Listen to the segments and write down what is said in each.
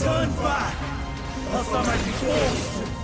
Turn back, else I might be forced to.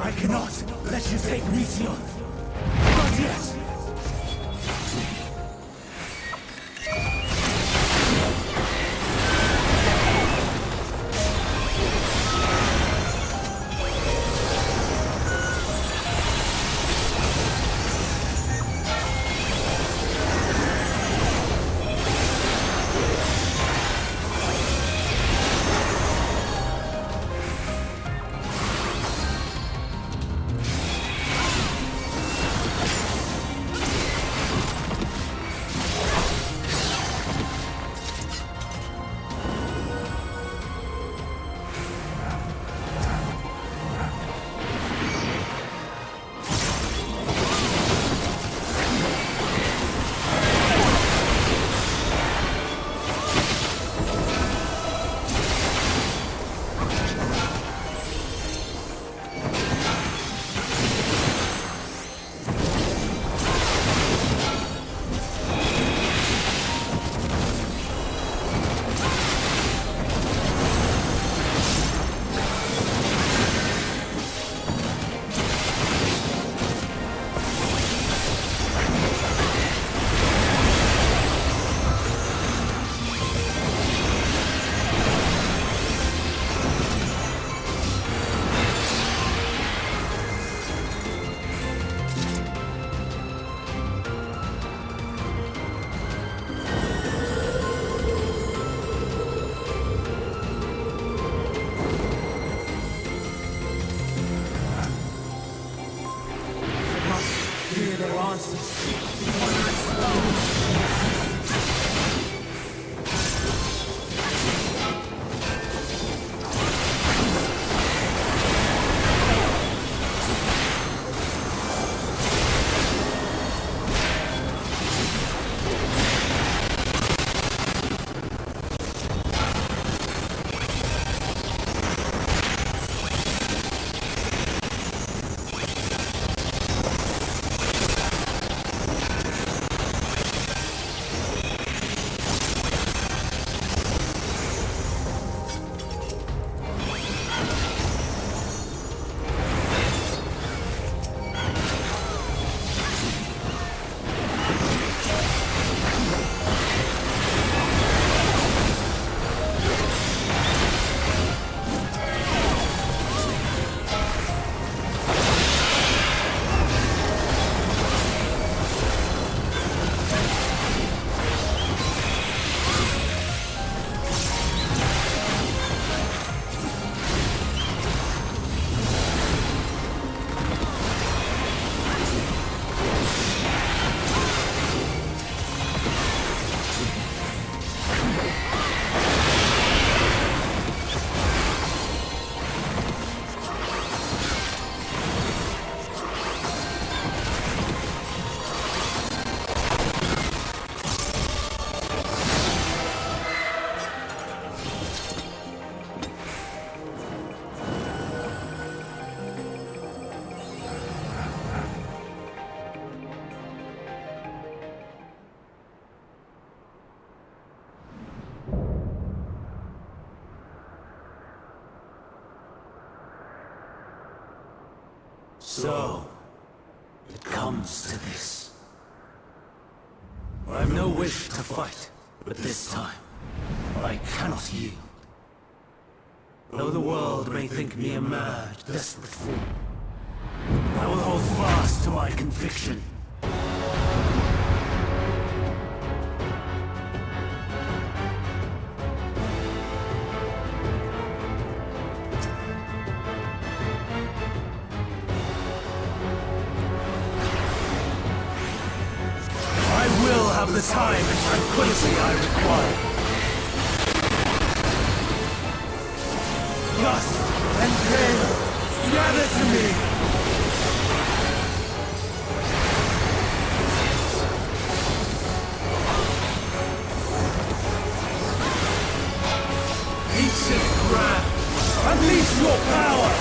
I cannot let you take Meteor. Not yet. So, it comes to this. I've no wish to fight, but this time, I cannot yield. Though the world may think me a mad, desperate fool, I will hold fast to my conviction. The time and tranquility I require. Lust and pain gather to me. Ancient grand, unleash your power.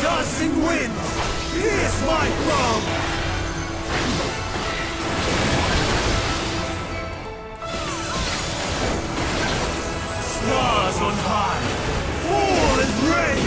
Dancing winds, pierce my throne! on high! All is ready!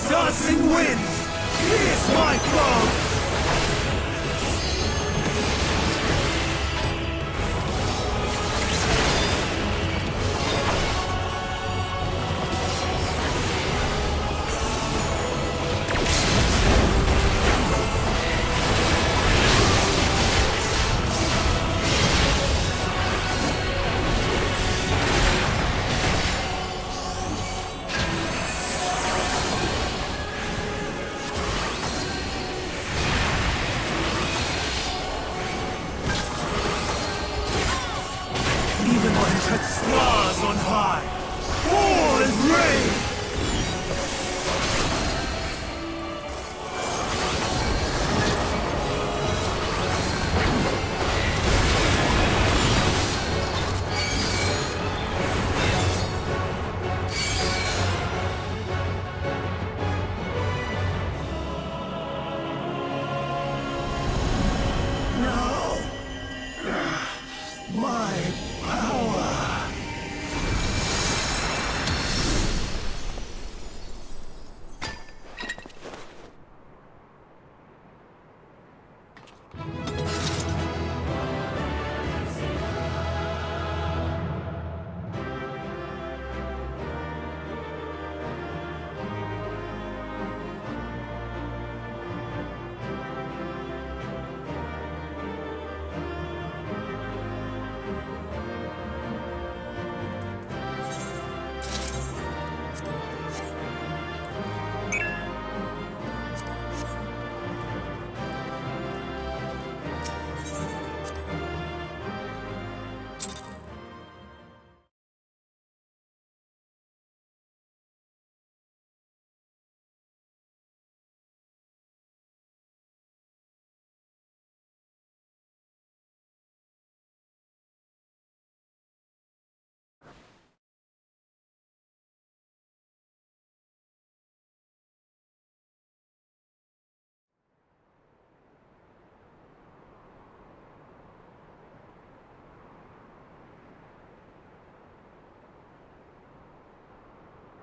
Tossing winds! Pierce my foe! Stars on high! All is ready! No! My power!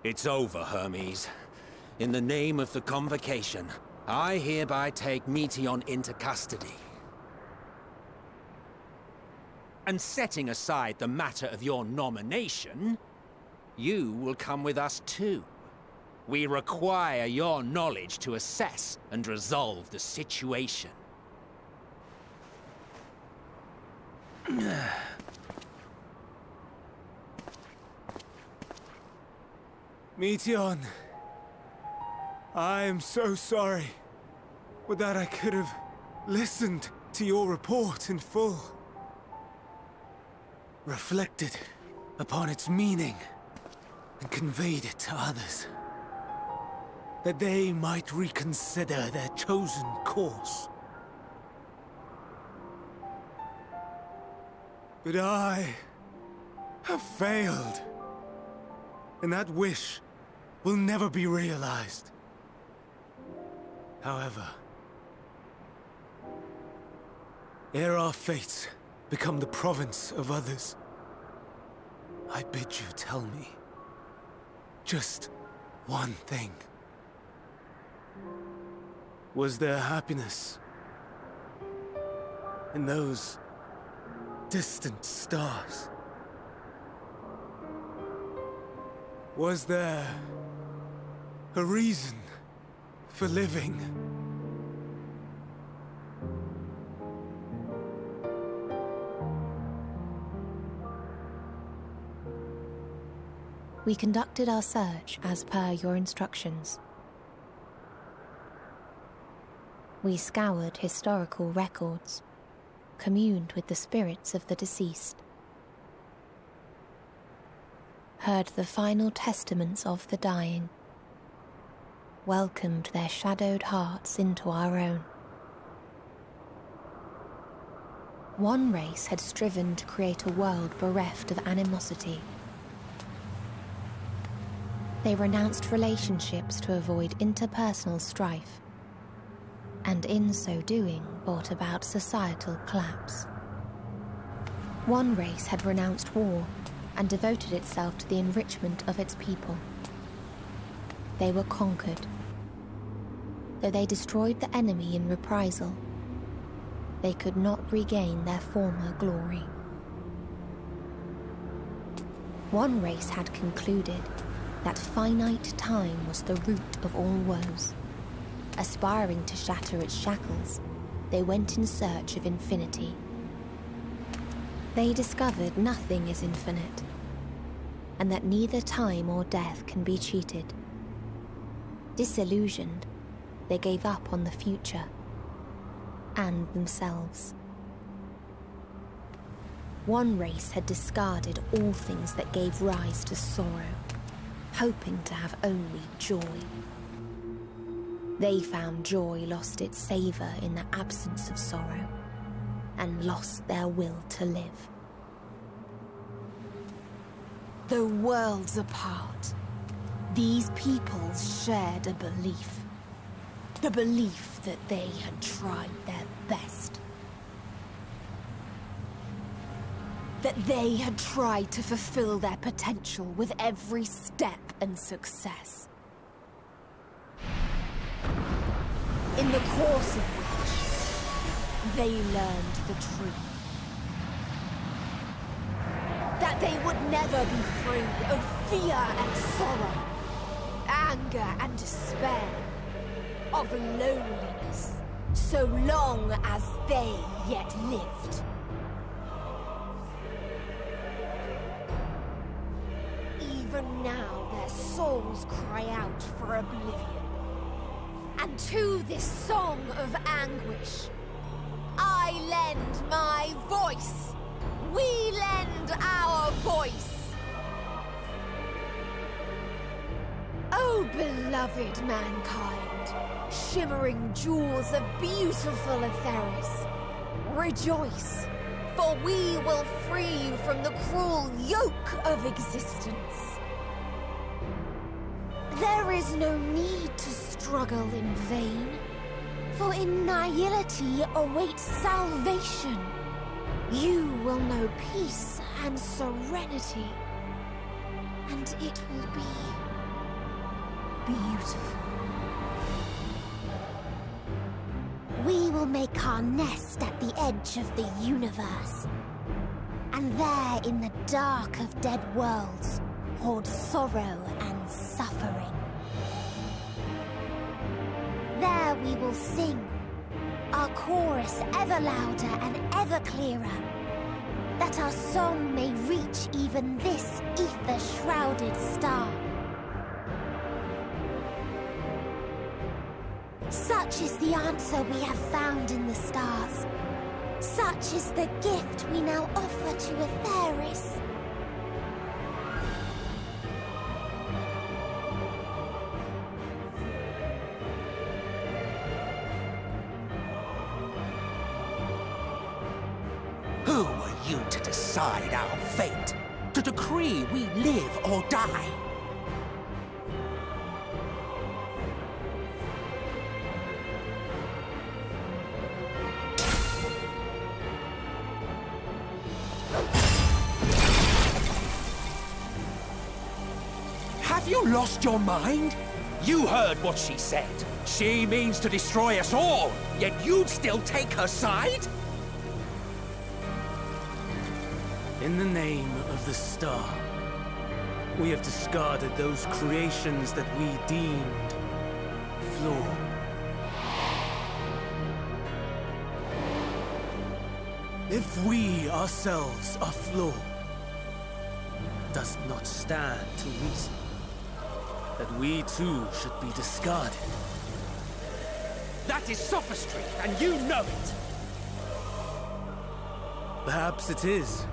It's over, Hermes. In the name of the Convocation, I hereby take Meteion into custody. And setting aside the matter of your nomination, you will come with us too. We require your knowledge to assess and resolve the situation. Meteion, I am so sorry. Would that I could have listened to your report in full. Reflected upon its meaning and conveyed it to others. That they might reconsider their chosen course. But I have failed. And that wish will never be realized. However, ere our fates become the province of others, I bid you tell me just one thing. Was there happiness in those distant stars? Was there a reason for living? We conducted our search as per your instructions. We scoured historical records, communed with the spirits of the deceased, heard the final testaments of the dying, welcomed their shadowed hearts into our own. One race had striven to create a world bereft of animosity. They renounced relationships to avoid interpersonal strife, and in so doing brought about societal collapse. One race had renounced war and devoted itself to the enrichment of its people. They were conquered. Though they destroyed the enemy in reprisal, they could not regain their former glory. One race had concluded that finite time was the root of all woes. Aspiring to shatter its shackles, they went in search of infinity. They discovered nothing is infinite, and that neither time or death can be cheated. Disillusioned, they gave up on the future and themselves. One race had discarded all things that gave rise to sorrow, hoping to have only joy. They found joy lost its savour in the absence of sorrow, and lost their will to live. Though worlds apart, these peoples shared a belief. The belief that they had tried their best. That they had tried to fulfill their potential with every step and success. In the course of which, they learned the truth. That they would never be free of fear and sorrow, anger and despair, of loneliness, so long as they yet lived. Even now their souls cry out for oblivion. And to this song of anguish, I lend my voice. We lend our voice. Oh, beloved mankind, shimmering jewels of beautiful Etheris, rejoice, for we will free you from the cruel yoke of existence. There is no need to struggle in vain, for in nihility awaits salvation. You will know peace and serenity, and it will be beautiful. We will make our nest at the edge of the universe, and there in the dark of dead worlds hoard sorrow and suffering. There we will sing, our chorus ever louder and ever clearer, that our song may reach even this ether-shrouded star. Such is the answer we have found in the stars. Such is the gift we now offer to Etheris. Who are you to decide our fate? To decree we live or die? Have you lost your mind? You heard what she said. She means to destroy us all, yet you'd still take her side? In the name of the star, we have discarded those creations that we deemed flawed. If we ourselves are flawed, does not stand to reason that we too should be discarded. That is sophistry, and you know it! Perhaps it is.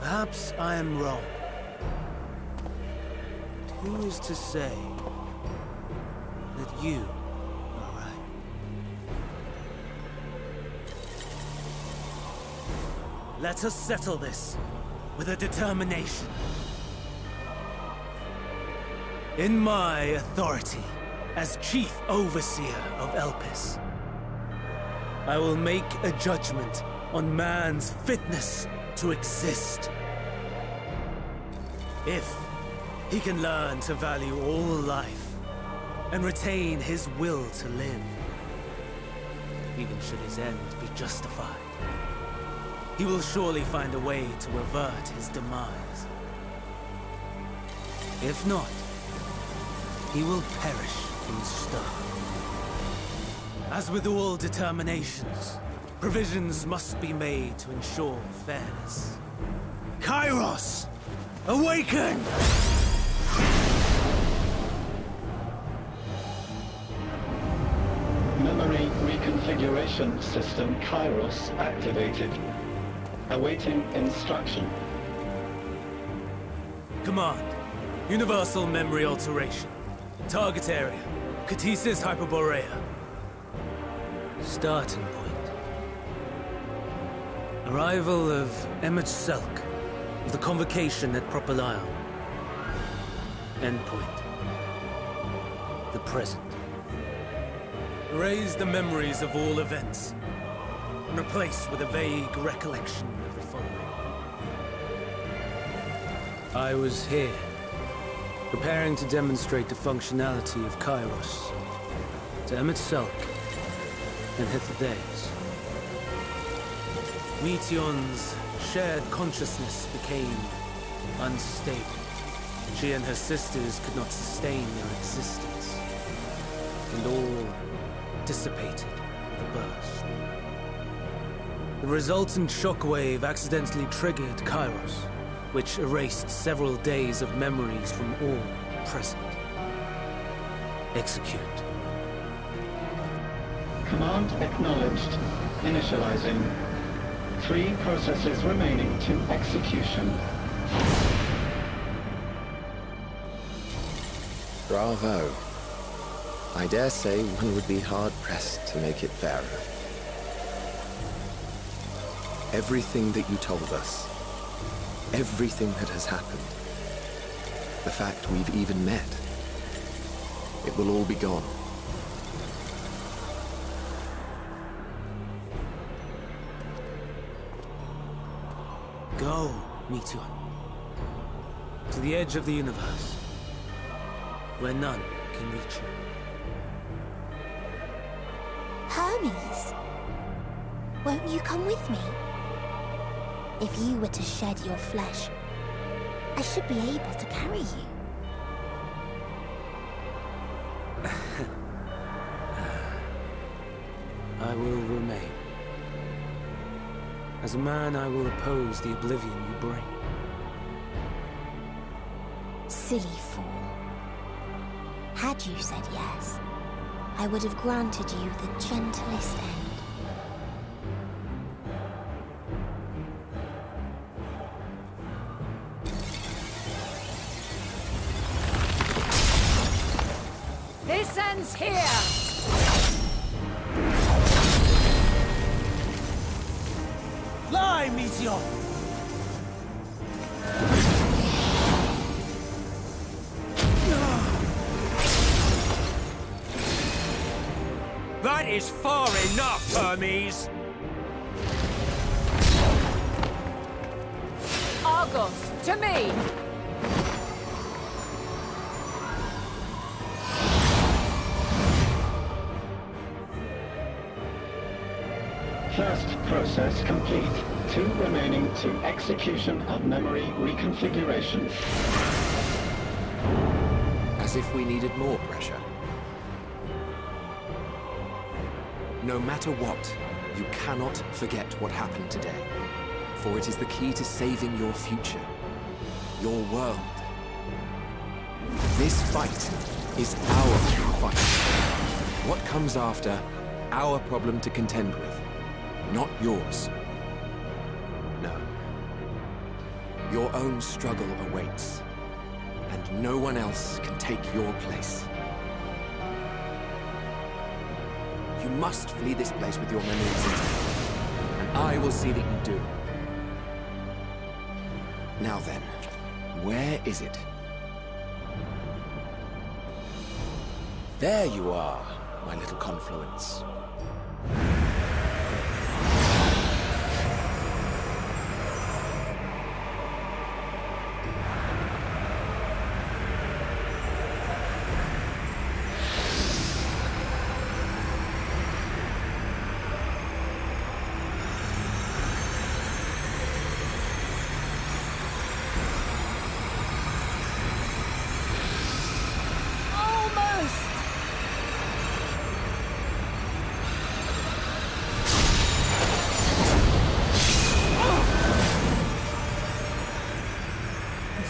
Perhaps I am wrong. But who is to say that you are right? Let us settle this with a determination. In my authority as Chief Overseer of Elpis, I will make a judgment on man's fitness to exist. If he can learn to value all life and retain his will to live, even should his end be justified, he will surely find a way to avert his demise. If not, he will perish in stone. As with all determinations, provisions must be made to ensure fairness. Kairos! Awaken! Memory reconfiguration system Kairos activated. Awaiting instruction. Command. Universal memory alteration. Target area. Kitsis Hyperboreia. Starting point. Arrival of Emmet Selk of the convocation at Propylion. Endpoint. The present. Erase the memories of all events and replace with a vague recollection of the following. I was here, preparing to demonstrate the functionality of Kairos to Emmet Selk and Hitherdays. Meteon's shared consciousness became unstable. She and her sisters could not sustain their existence, and all dissipated with a burst. The resultant shockwave accidentally triggered Kairos, which erased several days of memories from all present. Execute. Command acknowledged. Initializing. 3 processes remaining to execution. Bravo. I dare say one would be hard-pressed to make it fairer. Everything that you told us, everything that has happened, the fact we've even met, it will all be gone. Go, Meteon. To the edge of the universe, where none can reach you. Hermes, won't you come with me? If you were to shed your flesh, I should be able to carry you. I will remain. As a man, I will oppose the oblivion you bring. Silly fool. Had you said yes, I would have granted you the gentlest end. This ends here! Fly, Meteor! That is far enough, Hermes! Argos, to me! First process complete. 2 remaining to execution of memory reconfiguration. As if we needed more pressure. No matter what, you cannot forget what happened today. For it is the key to saving your future. Your world. This fight is our fight. What comes after, our problem to contend with. Not yours. No. Your own struggle awaits. And no one else can take your place. You must flee this place with your memories intact. And I will see that you do. Now then, where is it? There you are, my little confluence.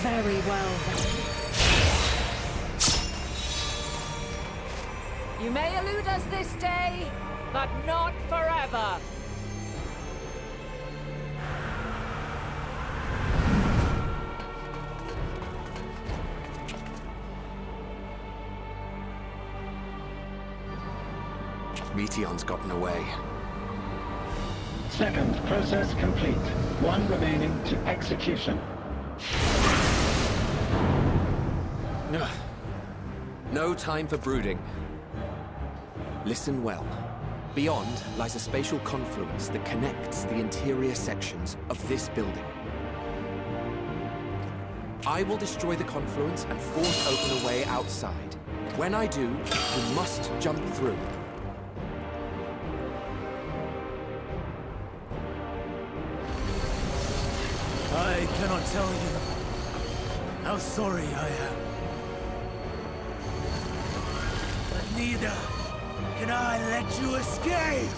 Very well, then. You may elude us this day, but not forever. Meteon's gotten away. Second process complete. 1 remaining to execution. No time for brooding. Listen well. Beyond lies a spatial confluence that connects the interior sections of this building. I will destroy the confluence and force open a way outside. When I do, you must jump through. I cannot tell you how sorry I am. But neither can I let you escape!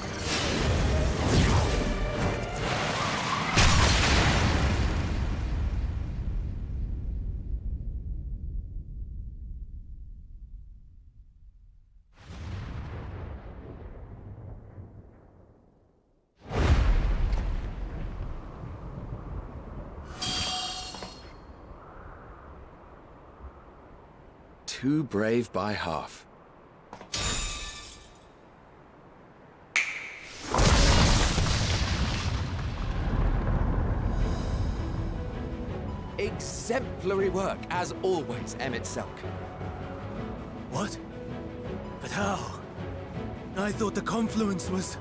Too brave by half. Exemplary work, as always, Emmett Selk. What? But how? I thought the confluence was...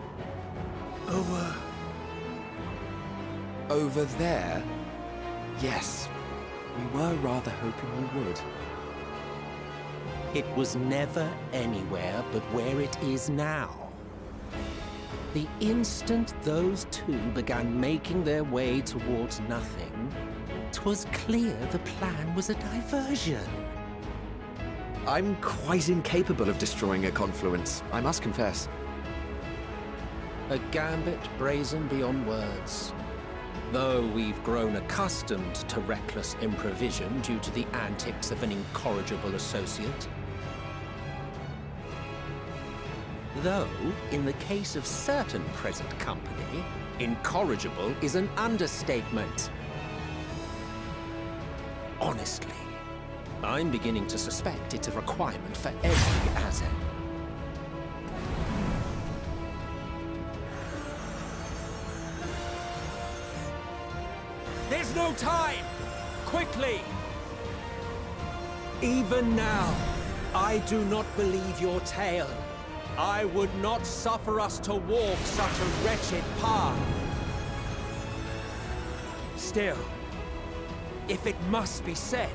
Over there? Yes. We were rather hoping you would. It was never anywhere but where it is now. The instant those two began making their way towards nothing, 'twas clear the plan was a diversion. I'm quite incapable of destroying a confluence, I must confess. A gambit brazen beyond words. Though we've grown accustomed to reckless improvision due to the antics of an incorrigible associate. Though, in the case of certain present company, incorrigible is an understatement. Honestly, I'm beginning to suspect it's a requirement for every Azen. There's no time! Quickly! Even now, I do not believe your tale. I would not suffer us to walk such a wretched path. Still, if it must be said,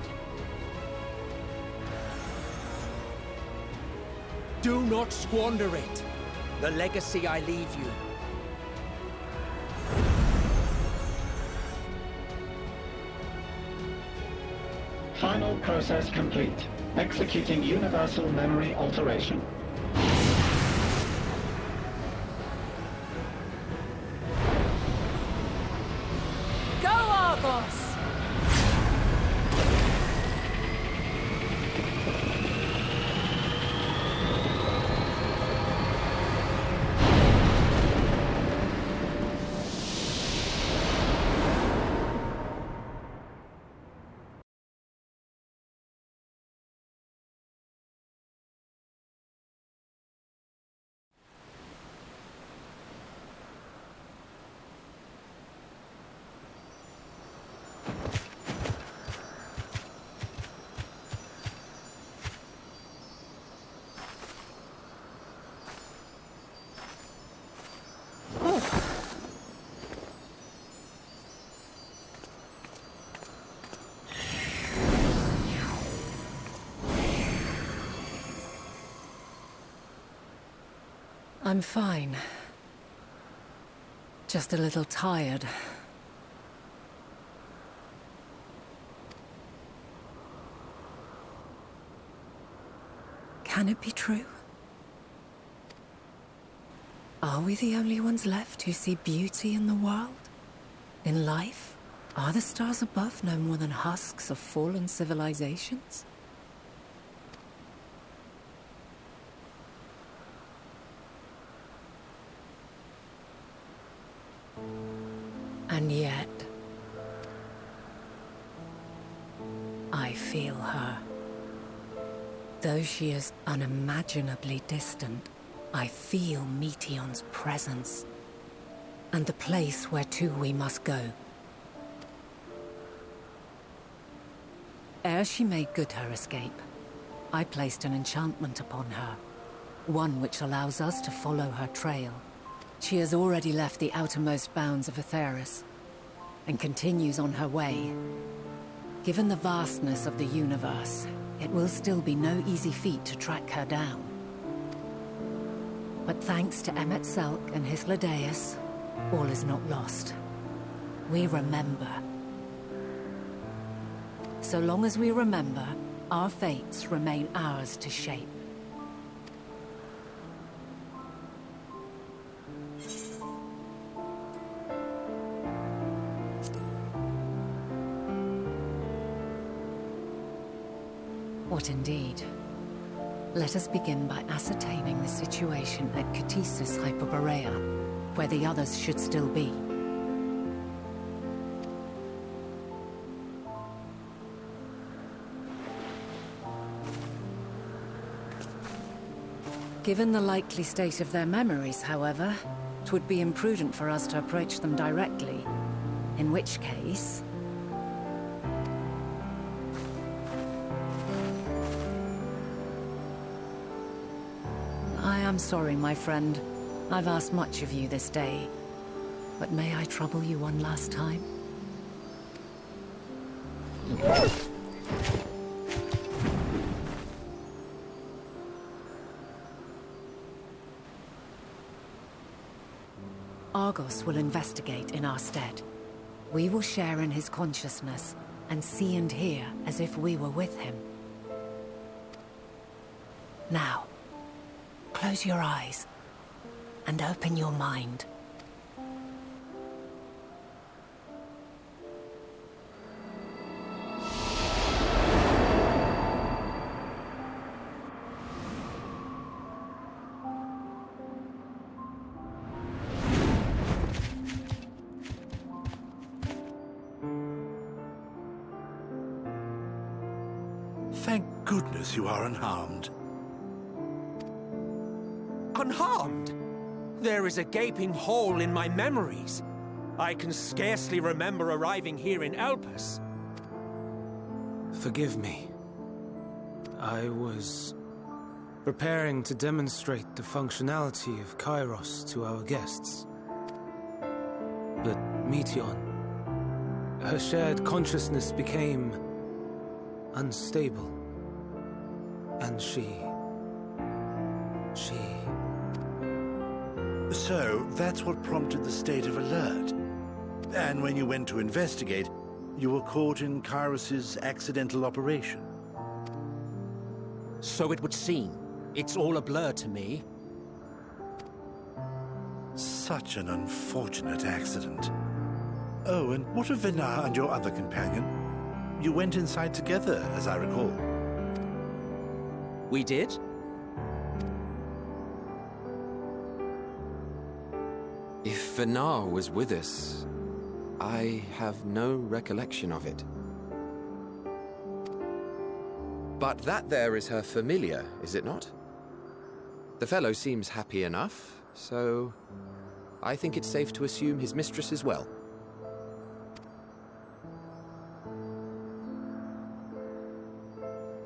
do not squander it. The legacy I leave you. Final process complete. Executing universal memory alteration. Go, Argos! I'm fine. Just a little tired. Can it be true? Are we the only ones left who see beauty in the world? In life? Are the stars above no more than husks of fallen civilizations? And yet, I feel her. Though she is unimaginably distant, I feel Meteion's presence, and the place where to we must go. Ere she made good her escape, I placed an enchantment upon her, one which allows us to follow her trail. She has already left the outermost bounds of Aetheris, and continues on her way. Given the vastness of the universe, it will still be no easy feat to track her down. But thanks to Emet-Selch and Hythlodaeus, all is not lost. We remember. So long as we remember, our fates remain ours to shape. What indeed? Let us begin by ascertaining the situation at Kitsis Hyperboreia, where the others should still be. Given the likely state of their memories, however, it would be imprudent for us to approach them directly, in which case... I'm sorry, my friend. I've asked much of you this day. But may I trouble you one last time? Argos will investigate in our stead. We will share in his consciousness and see and hear as if we were with him. Now, close your eyes and open your mind. Thank goodness you are unharmed. Unharmed? There is a gaping hole in my memories. I can scarcely remember arriving here in Elpis. Forgive me. I was preparing to demonstrate the functionality of Kairos to our guests. But Meteion, her shared consciousness became unstable. And she... So, that's what prompted the state of alert. And when you went to investigate, you were caught in Kairos's accidental operation. So it would seem. It's all a blur to me. Such an unfortunate accident. Oh, and what of Vinar and your other companion? You went inside together, as I recall. We did? If Fainaru was with us, I have no recollection of it. But that there is her familiar, is it not? The fellow seems happy enough, so I think it's safe to assume his mistress as well.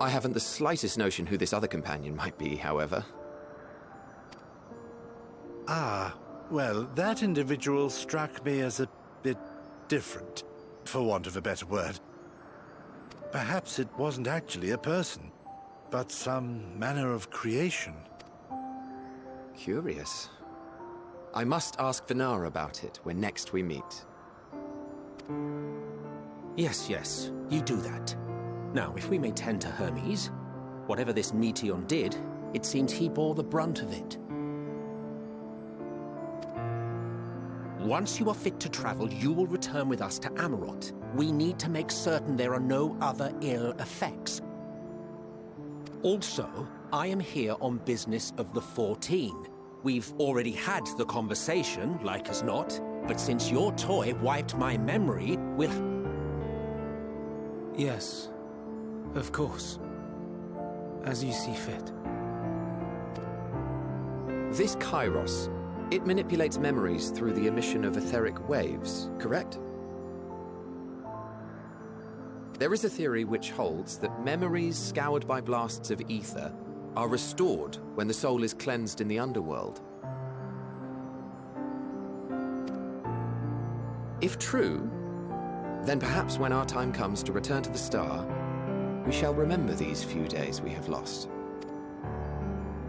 I haven't the slightest notion who this other companion might be, however. Ah, well, that individual struck me as a bit different, for want of a better word. Perhaps it wasn't actually a person, but some manner of creation. Curious. I must ask Fainaru about it when next we meet. Yes, you do that. Now, if we may tend to Hermes, whatever this Meteion did, it seems he bore the brunt of it. Once you are fit to travel, you will return with us to Amarot. We need to make certain there are no other ill effects. Also, I am here on business of the 14. We've already had the conversation, like as not, but since your toy wiped my memory, we'll... Yes, of course. As you see fit. This Kairos, it manipulates memories through the emission of etheric waves, correct? There is a theory which holds that memories scoured by blasts of ether are restored when the soul is cleansed in the underworld. If true, then perhaps when our time comes to return to the star, we shall remember these few days we have lost.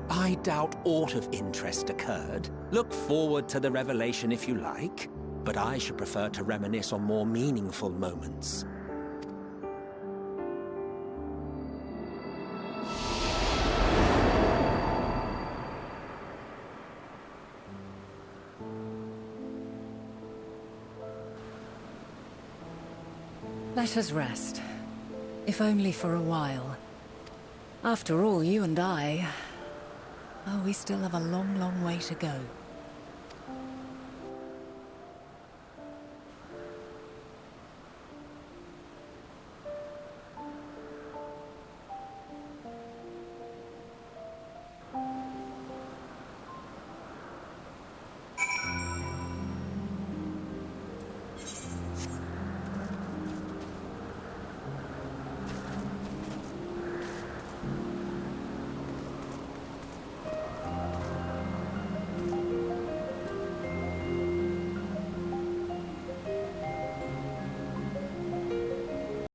I doubt aught of interest occurred. Look forward to the revelation if you like, but I should prefer to reminisce on more meaningful moments. Let us rest. If only for a while. After all, you and I... Oh, we still have a long, long way to go.